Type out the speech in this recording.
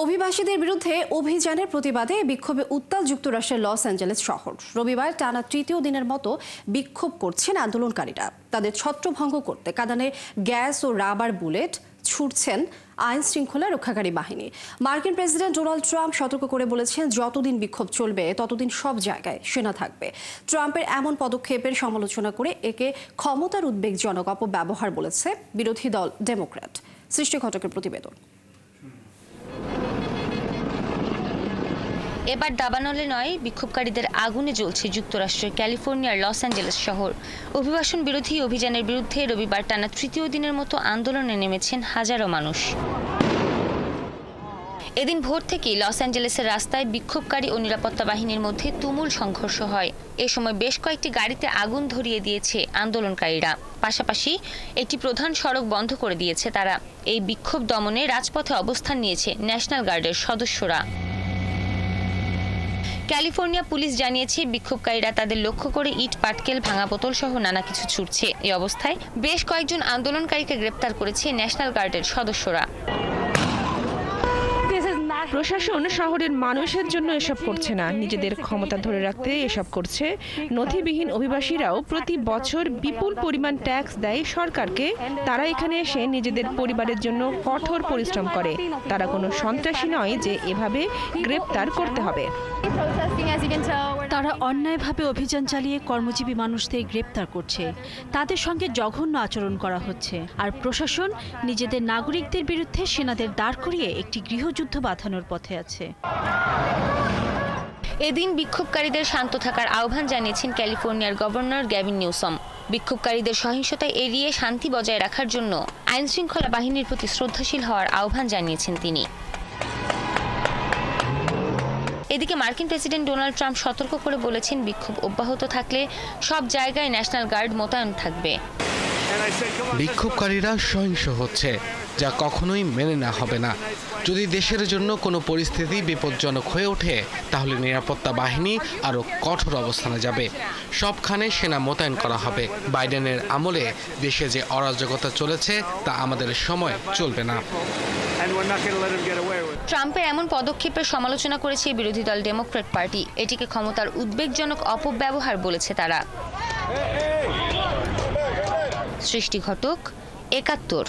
অভিবাসীদের বিরুদ্ধে অভিযানের প্রতিবাদে বিক্ষোভে উত্তাল যুক্তরাষ্ট্রের লস অ্যাঞ্জেলেস শহর। রবিবার টানা তৃতীয় দিনের মতো বিক্ষোভ করছেন আন্দোলনকারীরা। তাদের ছত্রভঙ্গ করতে কাঁদানে গ্যাস ও রাবার বুলেট ছুড়ছেন আইন শৃঙ্খলা রক্ষাকারী বাহিনী। মার্কিন প্রেসিডেন্ট ডোনাল্ড ট্রাম্প সতর্ক করে বলেছেন, যতদিন বিক্ষোভ চলবে ততদিন সব জায়গায় সেনা থাকবে। ট্রাম্পের এমন পদক্ষেপের সমালোচনা করে একে ক্ষমতার উদ্বেগজনক অপব্যবহার বলেছে বিরোধী দল ডেমোক্র্যাট। সৃষ্টি ঘটকের প্রতিবেদন। এবার দাবানলে নয়, বিক্ষোভকারীদের আগুনে জ্বলছে যুক্তরাষ্ট্রের ক্যালিফোর্নিয়ার লস অ্যাঞ্জেলেস শহর। অভিবাসন বিরোধী অভিযানের বিরুদ্ধে রবিবার টানা তৃতীয় দিনের মতো আন্দোলনে নেমেছেন হাজারো মানুষ। এদিন ভোর থেকেই লস অ্যাঞ্জেলেসের রাস্তায় বিক্ষোভকারী ও নিরাপত্তা বাহিনীর মধ্যে তুমুল সংঘর্ষ হয়। এ সময় বেশ কয়েকটি গাড়িতে আগুন ধরিয়ে দিয়েছে আন্দোলনকারীরা। পাশাপাশি একটি প্রধান সড়ক বন্ধ করে দিয়েছে তারা। এই বিক্ষোভ দমনে রাজপথে অবস্থান নিয়েছে ন্যাশনাল গার্ডের সদস্যরা। ক্যালিফোর্নিয়া পুলিশ জানিয়েছে, বিক্ষোভকারীরা তাদের লক্ষ্য করে ইট, পাটকেল, ভাঙা বোতল সহ নানা কিছু ছুড়ছে। এই অবস্থায় বেশ কয়েকজন আন্দোলনকারীকে গ্রেপ্তার করেছে ন্যাশনাল গার্ডের সদস্যরা। প্রশাসন শহরের মানুষের জন্য এসব করছে না, নিজেদের ক্ষমতা ধরে রাখতে এসব করছে। নথিবিহীন অভিবাসীরাও প্রতি বছর বিপুল পরিমাণ ট্যাক্স দেয় সরকারকে। তারা এখানে এসে নিজেদের পরিবারের জন্য কঠোর পরিশ্রম করে। তারা কোনো সন্ত্রাসী নয় যে এভাবে গ্রেপ্তার করতে হবে। তারা অন্যায়ভাবে অভিযান চালিয়ে কর্মজীবী মানুষদের গ্রেপ্তার করছে। তাদের সঙ্গে জঘন্য আচরণ করা হচ্ছে। আর প্রশাসন নিজেদের নাগরিকদের বিরুদ্ধে সেনাদের দাঁড় করিয়ে একটি গৃহযুদ্ধ বাঁধানোর পথে আছে। এদিন বিক্ষোভকারীদের শান্ত থাকার আহ্বান জানিয়েছেন ক্যালিফোর্নিয়ার গভর্নর গ্যাভিন নিউসম। বিক্ষোভকারীদের সহিংসতা এড়িয়ে শান্তি বজায় রাখার জন্য আইন শৃঙ্খলা বাহিনীর প্রতি শ্রদ্ধাশীল হওয়ার আহ্বান জানিয়েছেন তিনি। এদিকে মার্কিন প্রেসিডেন্ট ডোনাল্ড ট্রাম্প সতর্ক করে বলেছেন, বিক্ষোভ অব্যাহত থাকলে সব জায়গায় ন্যাশনাল গার্ড মোতায়েন থাকবে। বিক্ষোভকারীরা সহিংস হচ্ছে, যা কখনোই মেনে নেওয়া হবে না। যদি দেশের জন্য কোনো পরিস্থিতি বিপজ্জনক হয়ে ওঠে, তাহলে নিরাপত্তা বাহিনী আরও কঠোর অবস্থানে যাবে। সবখানে সেনা মোতায়েন করা হবে। বাইডেনের আমলে দেশে যে অরাজকতা চলেছে, তা আমাদের সময় চলবে না। ট্রাম্পের এমন পদক্ষেপের সমালোচনা করেছে বিরোধী দল ডেমোক্র্যাট পার্টি। এটিকে ক্ষমতার উদ্বেগজনক অপব্যবহার বলেছে তারা। সৃষ্টি ঘটক, ৭১।